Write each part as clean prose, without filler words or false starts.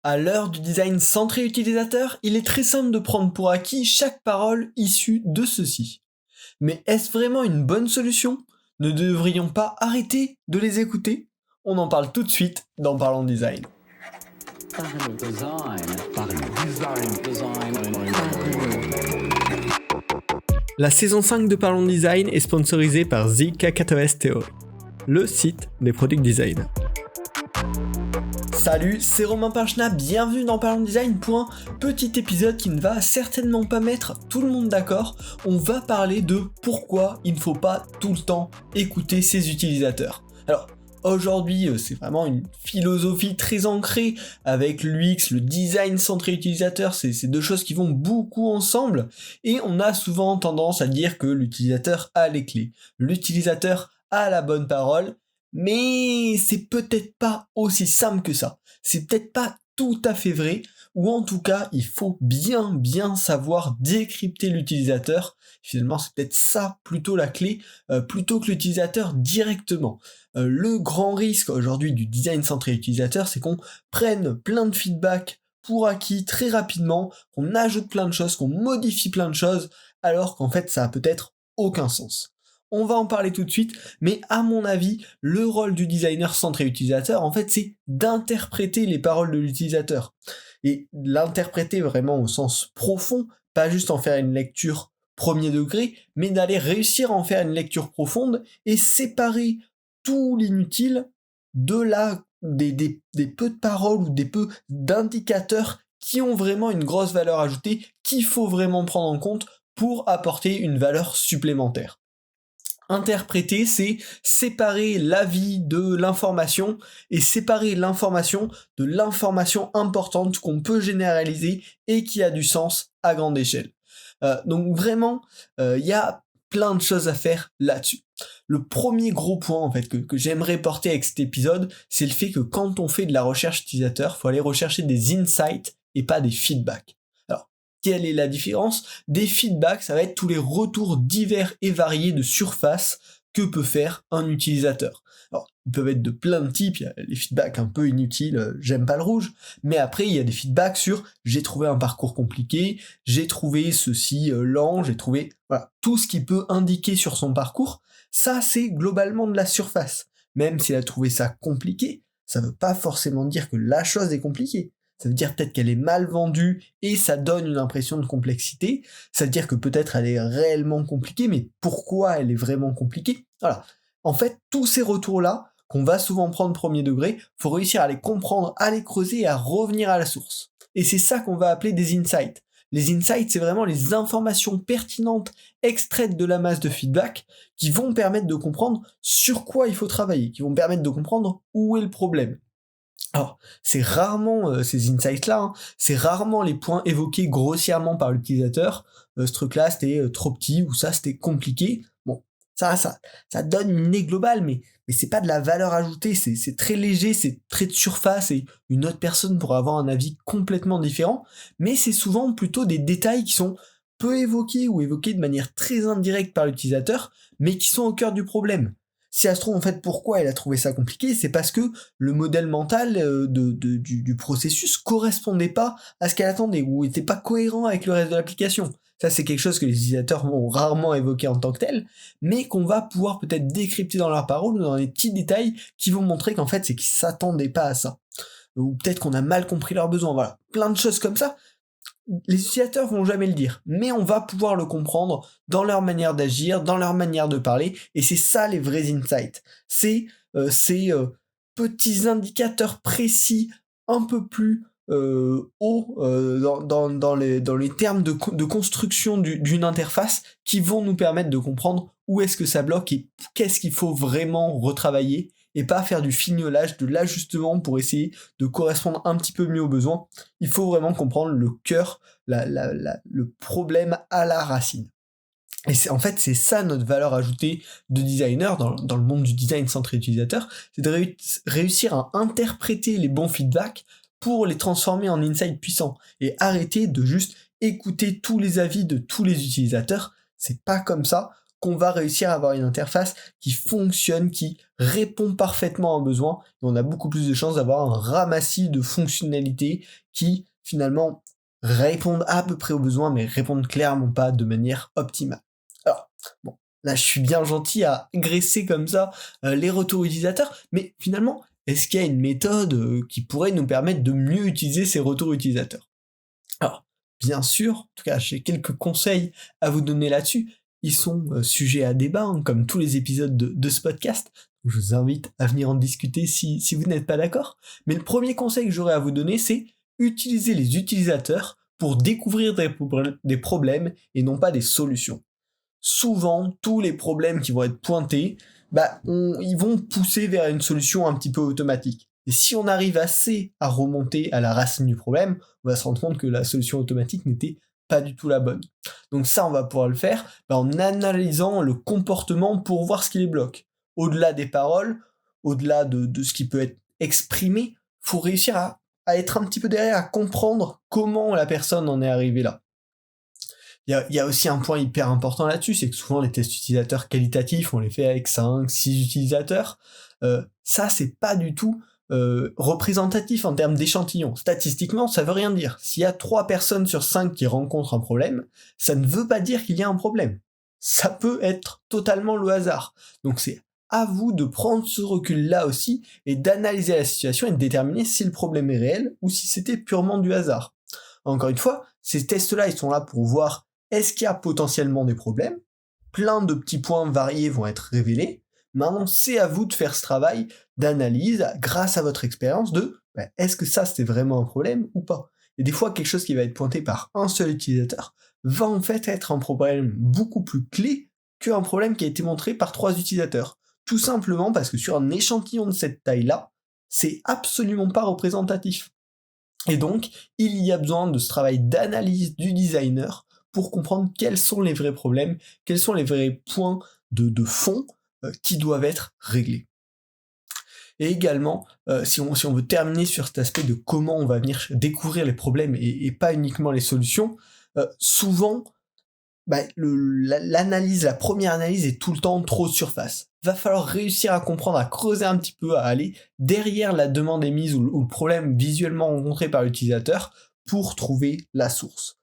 À l'heure du design centré utilisateur, il est très simple de prendre pour acquis chaque parole issue de ceci. Mais est-ce vraiment une bonne solution? Ne devrions pas arrêter de les écouter? On en parle tout de suite dans Parlons Design. La saison 5 de Parlons Design est sponsorisée par The Kakatoes Theory, le site des product design. Salut, c'est Romain Pinchna, bienvenue dans Parlons Design pour un petit épisode qui ne va certainement pas mettre tout le monde d'accord. On va parler de pourquoi il ne faut pas tout le temps écouter ses utilisateurs. Alors, aujourd'hui, c'est vraiment une philosophie très ancrée avec l'UX, le design centré utilisateur, c'est deux choses qui vont beaucoup ensemble et on a souvent tendance à dire que l'utilisateur a les clés. L'utilisateur a la bonne parole. Mais c'est peut-être pas aussi simple que ça. C'est peut-être pas tout à fait vrai, ou en tout cas, il faut bien savoir décrypter l'utilisateur. Finalement, c'est peut-être ça plutôt la clé, plutôt que l'utilisateur directement. Le grand risque aujourd'hui du design centré utilisateur, c'est qu'on prenne plein de feedback pour acquis très rapidement, qu'on ajoute plein de choses, qu'on modifie plein de choses, alors qu'en fait, ça a peut-être aucun sens. On va en parler tout de suite, mais à mon avis, le rôle du designer centré utilisateur, en fait, c'est d'interpréter les paroles de l'utilisateur. Et l'interpréter vraiment au sens profond, pas juste en faire une lecture premier degré, mais d'aller réussir à en faire une lecture profonde et séparer tout l'inutile des peu de paroles ou des peu d'indicateurs qui ont vraiment une grosse valeur ajoutée, qu'il faut vraiment prendre en compte pour apporter une valeur supplémentaire. Interpréter, c'est séparer l'avis de l'information et séparer l'information de l'information importante qu'on peut généraliser et qui a du sens à grande échelle. Donc vraiment, il y a plein de choses à faire là-dessus. Le premier gros point en fait que j'aimerais porter avec cet épisode, c'est le fait que quand on fait de la recherche utilisateur, il faut aller rechercher des insights et pas des feedbacks. Quelle est la différence? Des feedbacks, ça va être tous les retours divers et variés de surface que peut faire un utilisateur. Alors, ils peuvent être de plein de types, il y a les feedbacks un peu inutiles, j'aime pas le rouge, mais après il y a des feedbacks sur j'ai trouvé un parcours compliqué, j'ai trouvé ceci lent, j'ai trouvé voilà, tout ce qui peut indiquer sur son parcours, ça c'est globalement de la surface. Même s'il a trouvé ça compliqué, ça veut pas forcément dire que la chose est compliquée. Ça veut dire peut-être qu'elle est mal vendue et ça donne une impression de complexité. Ça veut dire que peut-être elle est réellement compliquée, mais pourquoi elle est vraiment compliquée? Voilà. En fait, tous ces retours-là, qu'on va souvent prendre premier degré, faut réussir à les comprendre, à les creuser et à revenir à la source. Et c'est ça qu'on va appeler des insights. Les insights, c'est vraiment les informations pertinentes extraites de la masse de feedback qui vont permettre de comprendre sur quoi il faut travailler, qui vont permettre de comprendre où est le problème. Alors, c'est rarement ces insights-là, c'est rarement les points évoqués grossièrement par l'utilisateur. Ce truc-là, c'était trop petit ou ça, c'était compliqué. Bon, ça donne une idée globale, mais c'est pas de la valeur ajoutée. C'est très léger, c'est très de surface et une autre personne pourra avoir un avis complètement différent. Mais c'est souvent plutôt des détails qui sont peu évoqués ou évoqués de manière très indirecte par l'utilisateur, mais qui sont au cœur du problème. Si ça se trouve, en fait, pourquoi elle a trouvé ça compliqué, c'est parce que le modèle mental du processus correspondait pas à ce qu'elle attendait, ou était pas cohérent avec le reste de l'application. Ça, c'est quelque chose que les utilisateurs vont rarement évoquer en tant que tel, mais qu'on va pouvoir peut-être décrypter dans leurs paroles ou dans les petits détails qui vont montrer qu'en fait, c'est qu'ils s'attendaient pas à ça. Ou peut-être qu'on a mal compris leurs besoins, voilà. Plein de choses comme ça. Les utilisateurs vont jamais le dire, mais on va pouvoir le comprendre dans leur manière d'agir, dans leur manière de parler, et c'est ça les vrais insights. C'est ces petits indicateurs précis, un peu plus hauts dans les termes de construction d'une interface, qui vont nous permettre de comprendre où est-ce que ça bloque et qu'est-ce qu'il faut vraiment retravailler, et pas faire du fignolage, de l'ajustement pour essayer de correspondre un petit peu mieux aux besoins. Il faut vraiment comprendre le cœur, le problème à la racine. Et en fait, c'est ça notre valeur ajoutée de designer dans le monde du design centré utilisateur, c'est de réussir à interpréter les bons feedbacks pour les transformer en insights puissants et arrêter de juste écouter tous les avis de tous les utilisateurs. C'est pas comme ça qu'on va réussir à avoir une interface qui fonctionne, qui répond parfaitement à un besoin, et on a beaucoup plus de chances d'avoir un ramassis de fonctionnalités qui, finalement, répondent à peu près aux besoins, mais répondent clairement pas de manière optimale. Alors, bon, là je suis bien gentil à agresser comme ça les retours utilisateurs, mais finalement, est-ce qu'il y a une méthode qui pourrait nous permettre de mieux utiliser ces retours utilisateurs? Alors, bien sûr, en tout cas, j'ai quelques conseils à vous donner là-dessus. Ils sont sujets à débat, hein, comme tous les épisodes de ce podcast. Je vous invite à venir en discuter si vous n'êtes pas d'accord. Mais le premier conseil que j'aurais à vous donner, c'est utiliser les utilisateurs pour découvrir des problèmes et non pas des solutions. Souvent, tous les problèmes qui vont être pointés, ils vont pousser vers une solution un petit peu automatique. Et si on arrive assez à remonter à la racine du problème, on va se rendre compte que la solution automatique n'était pas du tout la bonne. Donc ça, on va pouvoir le faire en analysant le comportement pour voir ce qui les bloque. Au-delà des paroles, au-delà de ce qui peut être exprimé, faut réussir à être un petit peu derrière, à comprendre comment la personne en est arrivée là. Il y a aussi un point hyper important là-dessus, c'est que souvent les tests utilisateurs qualitatifs, on les fait avec 5, 6 utilisateurs. Ça, c'est pas du tout représentatif en termes d'échantillon. Statistiquement, ça veut rien dire. S'il y a 3 personnes sur 5 qui rencontrent un problème, ça ne veut pas dire qu'il y a un problème. Ça peut être totalement le hasard. Donc c'est à vous de prendre ce recul-là aussi et d'analyser la situation et de déterminer si le problème est réel ou si c'était purement du hasard. Encore une fois, ces tests-là, ils sont là pour voir est-ce qu'il y a potentiellement des problèmes. Plein de petits points variés vont être révélés. Maintenant, c'est à vous de faire ce travail d'analyse grâce à votre expérience de est-ce que ça c'était vraiment un problème ou pas. Et des fois, quelque chose qui va être pointé par un seul utilisateur va en fait être un problème beaucoup plus clé qu'un problème qui a été montré par 3 utilisateurs. Tout simplement parce que sur un échantillon de cette taille-là, c'est absolument pas représentatif. Et donc, il y a besoin de ce travail d'analyse du designer pour comprendre quels sont les vrais problèmes, quels sont les vrais points de fond qui doivent être réglés. Et également, si on veut terminer sur cet aspect de comment on va venir découvrir les problèmes et pas uniquement les solutions, souvent, la première analyse est tout le temps trop surface. Va falloir réussir à comprendre, à creuser un petit peu, à aller derrière la demande émise ou le problème visuellement rencontré par l'utilisateur pour trouver la source.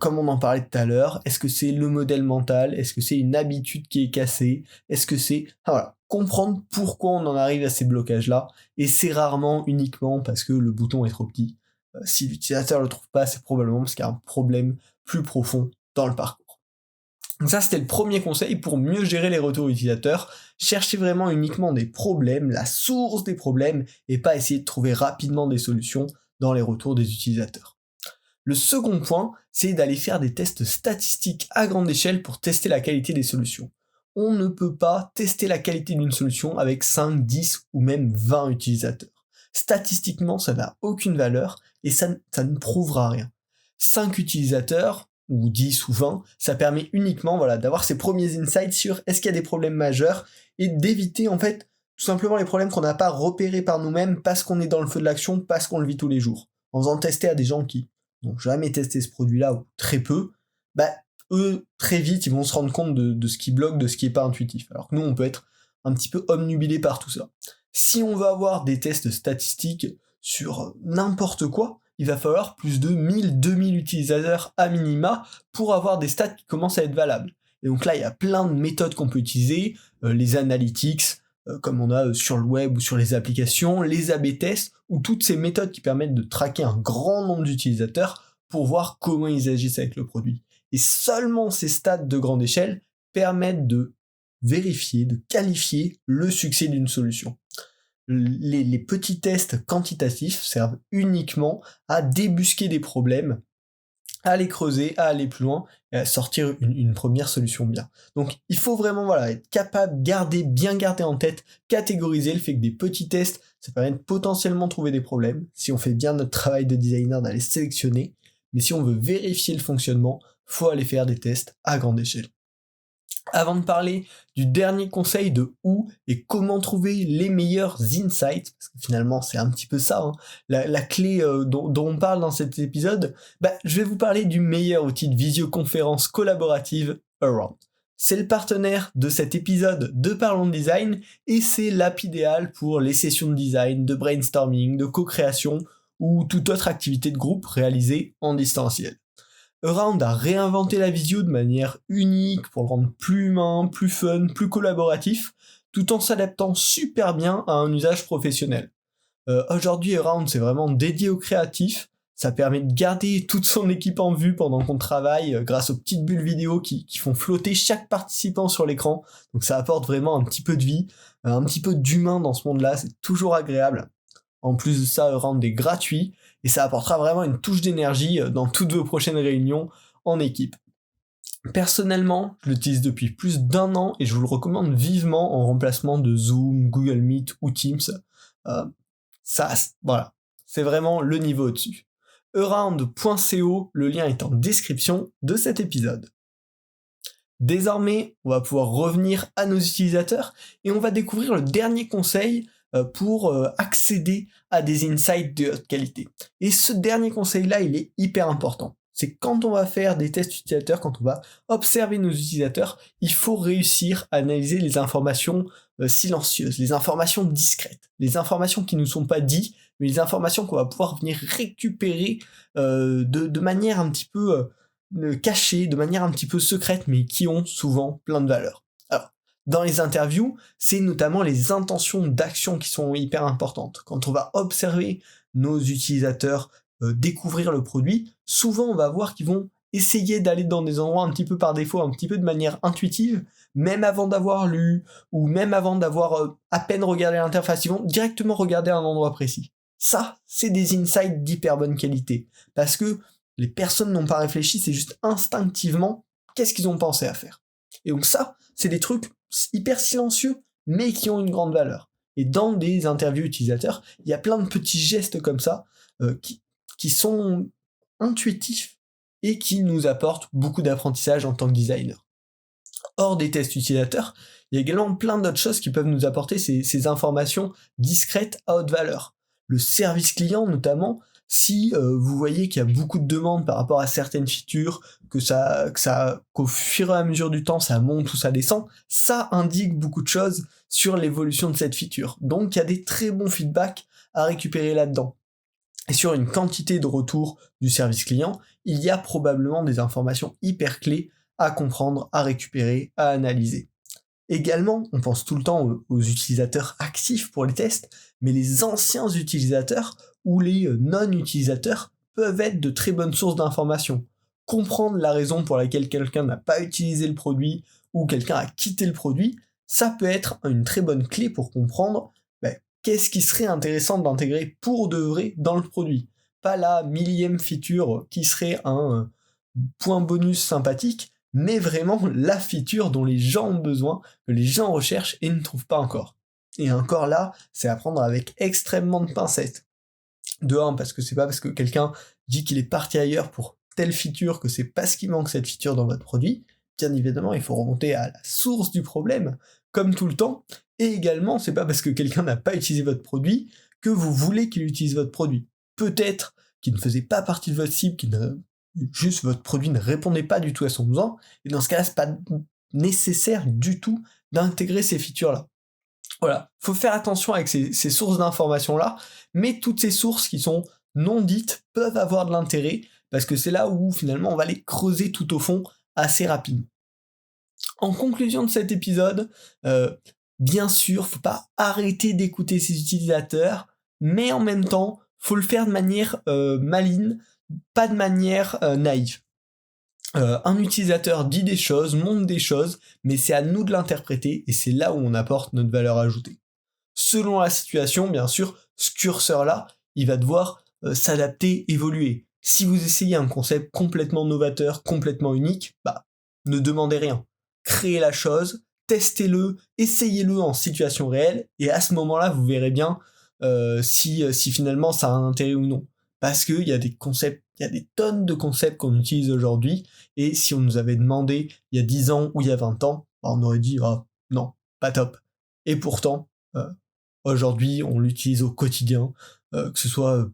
Comme on en parlait tout à l'heure, est-ce que c'est le modèle mental? Est-ce que c'est une habitude qui est cassée? Est-ce que c'est... comprendre pourquoi on en arrive à ces blocages-là, et c'est rarement uniquement parce que le bouton est trop petit. Si l'utilisateur le trouve pas, c'est probablement parce qu'il y a un problème plus profond dans le parcours. Donc ça, c'était le premier conseil pour mieux gérer les retours utilisateurs. Cherchez vraiment uniquement des problèmes, la source des problèmes, et pas essayer de trouver rapidement des solutions dans les retours des utilisateurs. Le second point, c'est d'aller faire des tests statistiques à grande échelle pour tester la qualité des solutions. On ne peut pas tester la qualité d'une solution avec 5, 10 ou même 20 utilisateurs. Statistiquement, ça n'a aucune valeur et ça ne prouvera rien. 5 utilisateurs, ou 10 ou 20, ça permet uniquement d'avoir ces premiers insights sur est-ce qu'il y a des problèmes majeurs et d'éviter en fait tout simplement les problèmes qu'on n'a pas repérés par nous-mêmes parce qu'on est dans le feu de l'action, parce qu'on le vit tous les jours. En faisant tester à des gens qui n'ont jamais testé ce produit-là ou très peu, eux, très vite, ils vont se rendre compte de ce qui bloque, de ce qui est pas intuitif. Alors que nous, on peut être un petit peu omnubilé par tout ça. Si on veut avoir des tests statistiques sur n'importe quoi, il va falloir plus de 1000, 2000 utilisateurs à minima pour avoir des stats qui commencent à être valables. Et donc là, il y a plein de méthodes qu'on peut utiliser, les analytics, comme on a sur le web ou sur les applications, les A/B tests, ou toutes ces méthodes qui permettent de traquer un grand nombre d'utilisateurs pour voir comment ils agissent avec le produit. Et seulement ces stats de grande échelle permettent de vérifier, de qualifier le succès d'une solution. Les petits tests quantitatifs servent uniquement à débusquer des problèmes, à les creuser, à aller plus loin et à sortir une première solution bien. Donc il faut vraiment être capable, bien garder en tête, catégoriser le fait que des petits tests, ça permet de potentiellement trouver des problèmes, si on fait bien notre travail de designer d'aller sélectionner, mais si on veut vérifier le fonctionnement, faut aller faire des tests à grande échelle. Avant de parler du dernier conseil de où et comment trouver les meilleurs insights, parce que finalement c'est un petit peu ça, la clé dont on parle dans cet épisode, je vais vous parler du meilleur outil de visioconférence collaborative around. C'est le partenaire de cet épisode de Parlons Design et c'est l'app idéale pour les sessions de design, de brainstorming, de co-création ou toute autre activité de groupe réalisée en distanciel. Around a réinventé la visio de manière unique pour le rendre plus humain, plus fun, plus collaboratif, tout en s'adaptant super bien à un usage professionnel. Aujourd'hui, Around, c'est vraiment dédié aux créatifs. Ça permet de garder toute son équipe en vue pendant qu'on travaille grâce aux petites bulles vidéo qui font flotter chaque participant sur l'écran. Donc ça apporte vraiment un petit peu de vie, un petit peu d'humain dans ce monde-là. C'est toujours agréable. En plus de ça, Around est gratuit et ça apportera vraiment une touche d'énergie dans toutes vos prochaines réunions en équipe. Personnellement, je l'utilise depuis plus d'1 an et je vous le recommande vivement en remplacement de Zoom, Google Meet ou Teams. Voilà, c'est vraiment le niveau au-dessus. Around.co, le lien est en description de cet épisode. Désormais, on va pouvoir revenir à nos utilisateurs et on va découvrir le dernier conseil pour accéder à des insights de haute qualité. Et ce dernier conseil-là, il est hyper important. C'est quand on va faire des tests utilisateurs, quand on va observer nos utilisateurs, il faut réussir à analyser les informations silencieuses, les informations discrètes, les informations qui ne nous sont pas dites, mais les informations qu'on va pouvoir venir récupérer de manière un petit peu cachée, de manière un petit peu secrète, mais qui ont souvent plein de valeur. Alors, dans les interviews, c'est notamment les intentions d'action qui sont hyper importantes. Quand on va observer nos utilisateurs découvrir le produit, souvent on va voir qu'ils vont essayer d'aller dans des endroits un petit peu par défaut, un petit peu de manière intuitive, même avant d'avoir lu, ou même avant d'avoir à peine regardé l'interface, ils vont directement regarder un endroit précis. Ça, c'est des insights d'hyper bonne qualité, parce que les personnes n'ont pas réfléchi, c'est juste instinctivement qu'est-ce qu'ils ont pensé à faire. Et donc ça, c'est des trucs hyper silencieux, mais qui ont une grande valeur. Et dans des interviews utilisateurs, il y a plein de petits gestes comme ça, qui sont intuitifs et qui nous apportent beaucoup d'apprentissage en tant que designer. Hors des tests utilisateurs, il y a également plein d'autres choses qui peuvent nous apporter ces informations discrètes à haute valeur. Le service client notamment, si vous voyez qu'il y a beaucoup de demandes par rapport à certaines features, qu'au fur et à mesure du temps ça monte ou ça descend, ça indique beaucoup de choses sur l'évolution de cette feature. Donc il y a des très bons feedbacks à récupérer là-dedans. Et sur une quantité de retours du service client, il y a probablement des informations hyper clés à comprendre, à récupérer, à analyser. Également, on pense tout le temps aux utilisateurs actifs pour les tests, mais les anciens utilisateurs ou les non-utilisateurs peuvent être de très bonnes sources d'informations. Comprendre la raison pour laquelle quelqu'un n'a pas utilisé le produit ou quelqu'un a quitté le produit, ça peut être une très bonne clé pour comprendre qu'est-ce qui serait intéressant d'intégrer pour de vrai dans le produit. Pas la millième feature qui serait un point bonus sympathique, mais vraiment la feature dont les gens ont besoin, que les gens recherchent et ne trouvent pas encore. Et encore là, c'est à prendre avec extrêmement de pincettes. De un, parce que c'est pas parce que quelqu'un dit qu'il est parti ailleurs pour telle feature que c'est parce qu'il manque cette feature dans votre produit. Bien évidemment, il faut remonter à la source du problème, comme tout le temps. Et également, c'est pas parce que quelqu'un n'a pas utilisé votre produit que vous voulez qu'il utilise votre produit. Peut-être qu'il ne faisait pas partie de votre cible, juste votre produit ne répondait pas du tout à son besoin, et dans ce cas-là, c'est pas nécessaire du tout d'intégrer ces features-là. Voilà, faut faire attention avec ces sources d'informations-là, mais toutes ces sources qui sont non dites peuvent avoir de l'intérêt, parce que c'est là où finalement on va les creuser tout au fond assez rapidement. En conclusion de cet épisode, bien sûr, faut pas arrêter d'écouter ses utilisateurs, mais en même temps, faut le faire de manière maligne, pas de manière naïve. Un utilisateur dit des choses, montre des choses, mais c'est à nous de l'interpréter, et c'est là où on apporte notre valeur ajoutée. Selon la situation, bien sûr, ce curseur-là, il va devoir s'adapter, évoluer. Si vous essayez un concept complètement novateur, complètement unique, ne demandez rien. Créez la chose, testez-le, essayez-le en situation réelle, et à ce moment-là, vous verrez bien si finalement ça a un intérêt ou non. Parce qu'il y a des concepts, il y a des tonnes de concepts qu'on utilise aujourd'hui, et si on nous avait demandé il y a 10 ans ou il y a 20 ans, on aurait dit non, pas top. Et pourtant, aujourd'hui, on l'utilise au quotidien, que ce soit...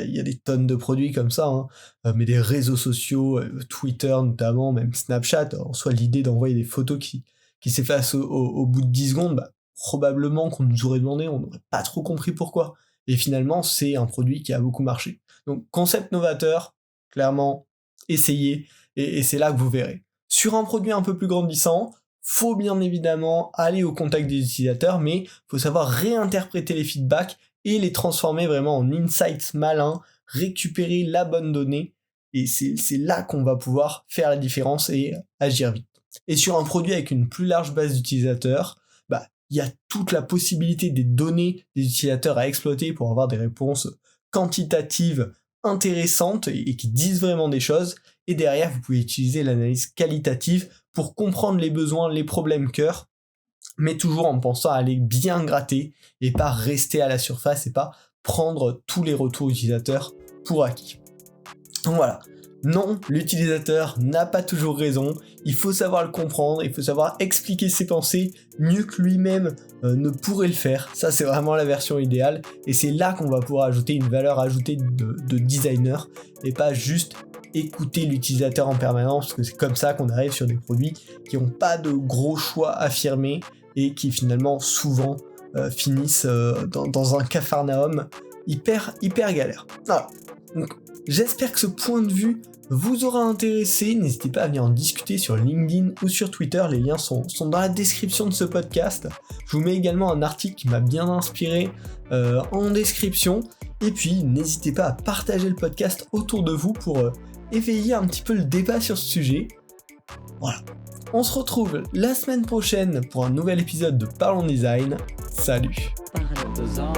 Il y a des tonnes de produits comme ça, hein. Mais des réseaux sociaux, Twitter notamment, même Snapchat, en soi l'idée d'envoyer des photos qui s'effacent au bout de 10 secondes, bah, probablement qu'on nous aurait demandé, on n'aurait pas trop compris pourquoi. Et finalement, c'est un produit qui a beaucoup marché. Donc concept novateur, clairement, essayez, et c'est là que vous verrez. Sur un produit un peu plus grandissant, faut bien évidemment aller au contact des utilisateurs, mais faut savoir réinterpréter les feedbacks et les transformer vraiment en insights malins, récupérer la bonne donnée, et c'est là qu'on va pouvoir faire la différence et agir vite. Et sur un produit avec une plus large base d'utilisateurs, bah, il y a toute la possibilité des données des utilisateurs à exploiter pour avoir des réponses quantitatives intéressantes et qui disent vraiment des choses. Et derrière, vous pouvez utiliser l'analyse qualitative pour comprendre les besoins, les problèmes cœur, mais toujours en pensant à aller bien gratter et pas rester à la surface et pas prendre tous les retours utilisateurs pour acquis. Donc voilà. Non, l'utilisateur n'a pas toujours raison, il faut savoir le comprendre, il faut savoir expliquer ses pensées mieux que lui-même ne pourrait le faire. Ça, c'est vraiment la version idéale, et c'est là qu'on va pouvoir ajouter une valeur ajoutée de designer, et pas juste écouter l'utilisateur en permanence, parce que c'est comme ça qu'on arrive sur des produits qui n'ont pas de gros choix affirmés, et qui finalement souvent finissent dans un capharnaüm hyper galère. Voilà. Donc, j'espère que ce point de vue vous aura intéressé. N'hésitez pas à venir en discuter sur LinkedIn ou sur Twitter, les liens sont dans la description de ce podcast. Je vous mets également un article qui m'a bien inspiré en description. Et puis n'hésitez pas à partager le podcast autour de vous pour éveiller un petit peu le débat sur ce sujet. Voilà. On se retrouve la semaine prochaine pour un nouvel épisode de Parlons Design. Salut. Parlons Design.